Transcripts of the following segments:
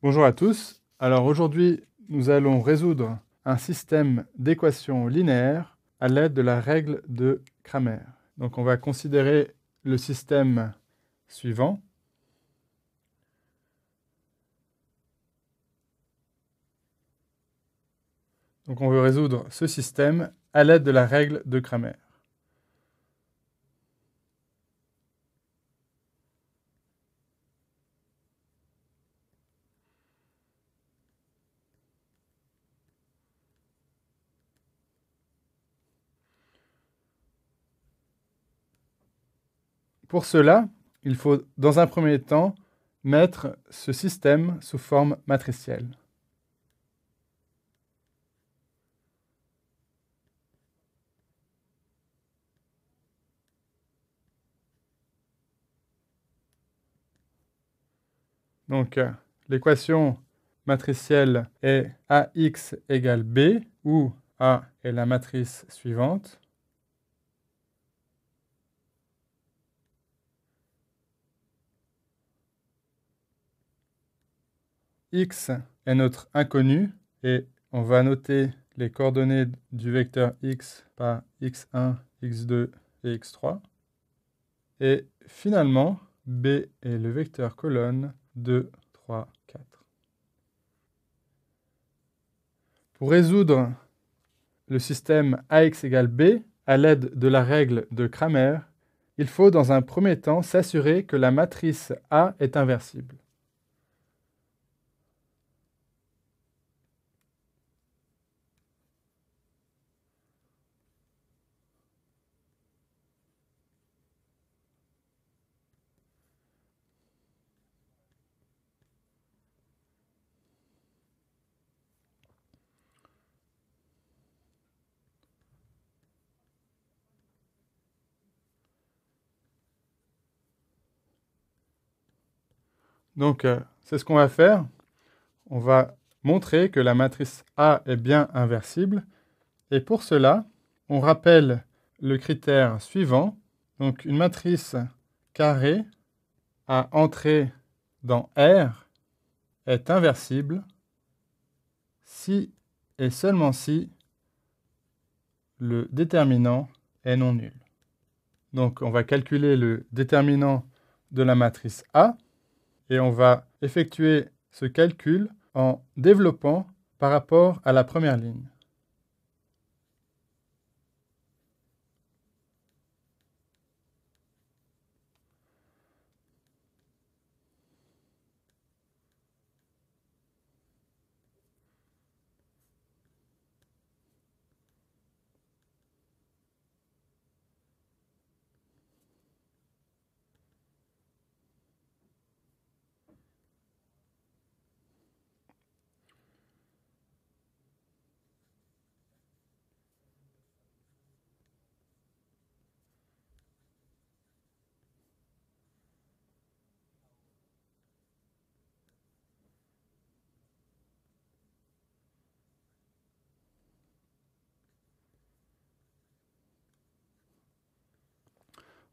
Bonjour à tous. Alors aujourd'hui, nous allons résoudre un système d'équations linéaires à l'aide de la règle de Cramer. Donc on va considérer le système suivant. Donc on veut résoudre ce système à l'aide de la règle de Cramer. Pour cela, il faut dans un premier temps mettre ce système sous forme matricielle. Donc l'équation matricielle est AX égale B, où A est la matrice suivante. X est notre inconnu et on va noter les coordonnées du vecteur X par X1, X2 et X3. Et finalement, B est le vecteur colonne 2, 3, 4. Pour résoudre le système AX égale B à l'aide de la règle de Cramer, il faut dans un premier temps s'assurer que la matrice A est inversible. Donc, c'est ce qu'on va faire. On va montrer que la matrice A est bien inversible. Et pour cela, on rappelle le critère suivant. Donc, une matrice carrée à entrée dans R est inversible si et seulement si le déterminant est non nul. Donc, on va calculer le déterminant de la matrice A et on va effectuer ce calcul en développant par rapport à la première ligne.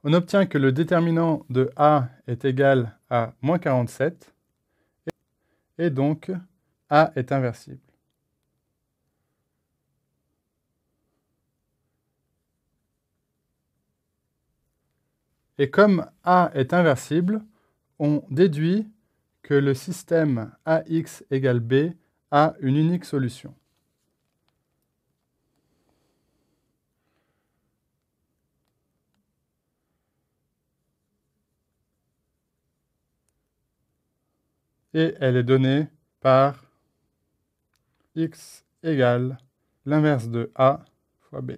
On obtient que le déterminant de A est égal à moins 47 et donc A est inversible. Et comme A est inversible, on déduit que le système AX égale B a une unique solution. Et elle est donnée par X égale l'inverse de A fois B.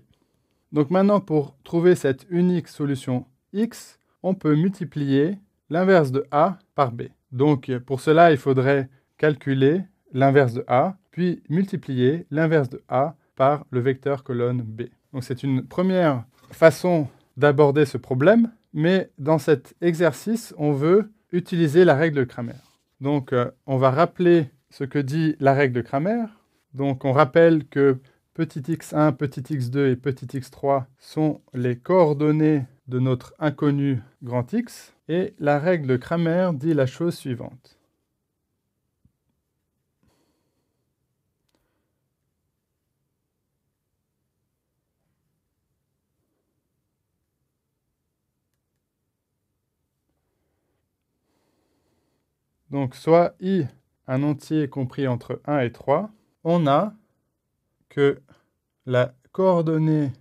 Donc maintenant, pour trouver cette unique solution X, on peut multiplier l'inverse de A par B. Donc pour cela, il faudrait calculer l'inverse de A, puis multiplier l'inverse de A par le vecteur colonne B. Donc c'est une première façon d'aborder ce problème, mais dans cet exercice, on veut utiliser la règle de Cramer. Donc on va rappeler ce que dit la règle de Cramer. Donc on rappelle que petit x1, petit x2 et petit x3 sont les coordonnées de notre inconnu grand X. Et la règle de Cramer dit la chose suivante. donc soit I un entier compris entre 1 et 3, on a que la coordonnée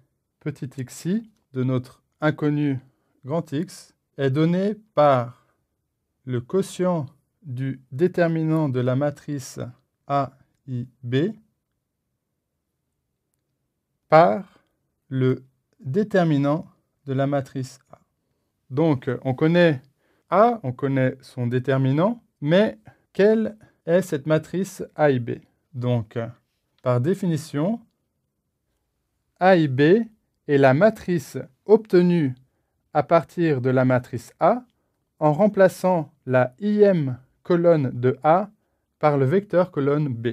petit xi de notre inconnu grand X est donnée par le quotient du déterminant de la matrice AIB par le déterminant de la matrice A. Donc, on connaît A, on connaît son déterminant, mais quelle est cette matrice AIB? Donc, par définition, AIB est la matrice obtenue à partir de la matrice A en remplaçant la ième colonne de A par le vecteur colonne B.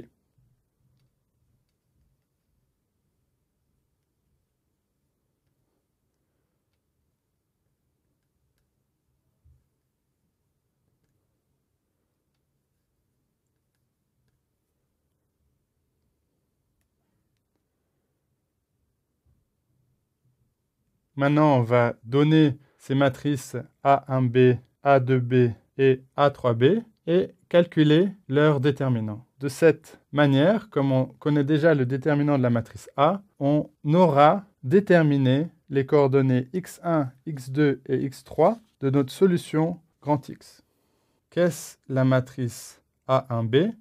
Maintenant, on va donner ces matrices A1B, A2B et A3B et calculer leur déterminant. De cette manière, comme on connaît déjà le déterminant de la matrice A, on aura déterminé les coordonnées x1, x2 et x3 de notre solution grand X. Qu'est-ce la matrice A1B?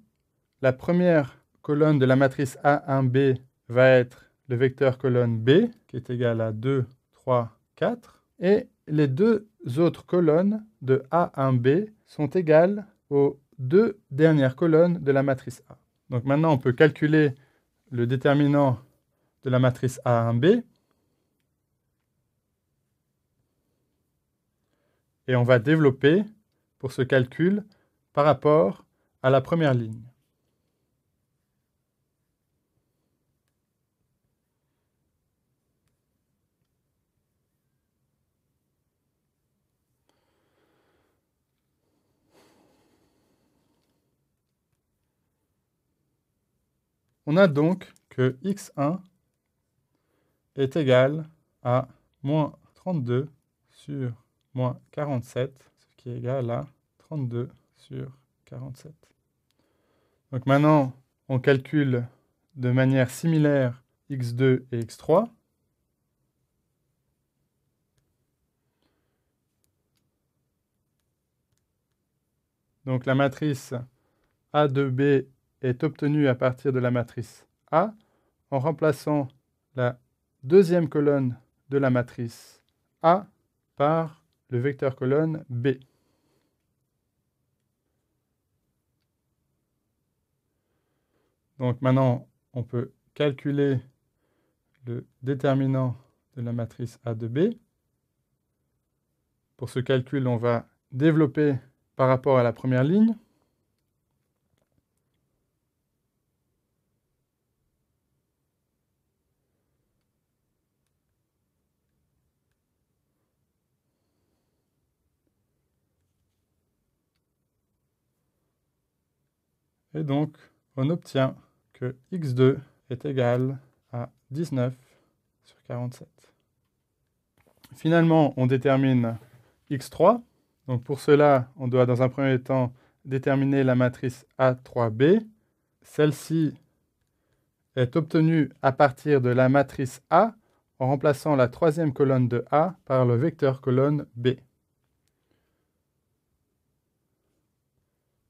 La première colonne de la matrice A1B va être le vecteur colonne B, qui est égal à 2, 3, 4. Et les deux autres colonnes de A1B sont égales aux deux dernières colonnes de la matrice A. Donc maintenant, on peut calculer le déterminant de la matrice A1B. Et on va développer pour ce calcul par rapport à la première ligne. On a donc que x1 est égal à moins 32 sur moins 47, ce qui est égal à 32 sur 47. Donc maintenant, on calcule de manière similaire x2 et x3. Donc la matrice A2B est obtenue à partir de la matrice A en remplaçant la deuxième colonne de la matrice A par le vecteur colonne B. Donc maintenant, on peut calculer le déterminant de la matrice A de B. Pour ce calcul, on va développer par rapport à la première ligne. Et donc, on obtient que x2 est égal à 19 sur 47. Finalement, on détermine x3. Donc pour cela, on doit dans un premier temps déterminer la matrice A3B. Celle-ci est obtenue à partir de la matrice A en remplaçant la troisième colonne de A par le vecteur colonne B.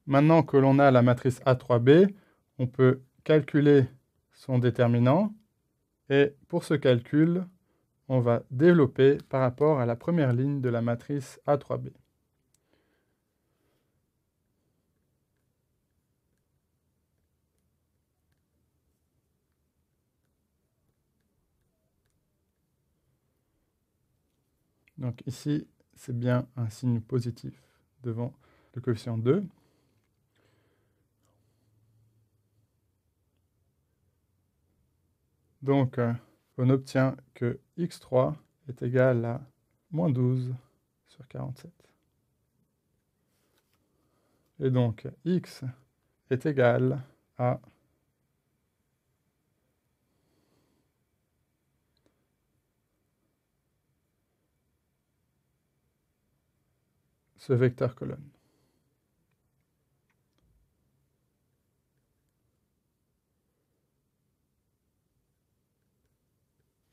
Maintenant que l'on a la matrice A3B, on peut calculer son déterminant. Et pour ce calcul, on va développer par rapport à la première ligne de la matrice A3B. Donc ici, c'est bien un signe positif devant le coefficient 2. Donc, on obtient que x3 est égal à moins 12 sur 47. Et donc, x est égal à ce vecteur colonne.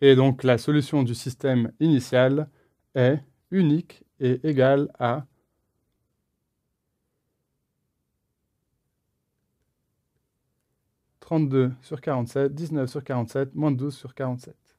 Et donc la solution du système initial est unique et égale à 32 sur 47, 19 sur 47, moins 12 sur 47.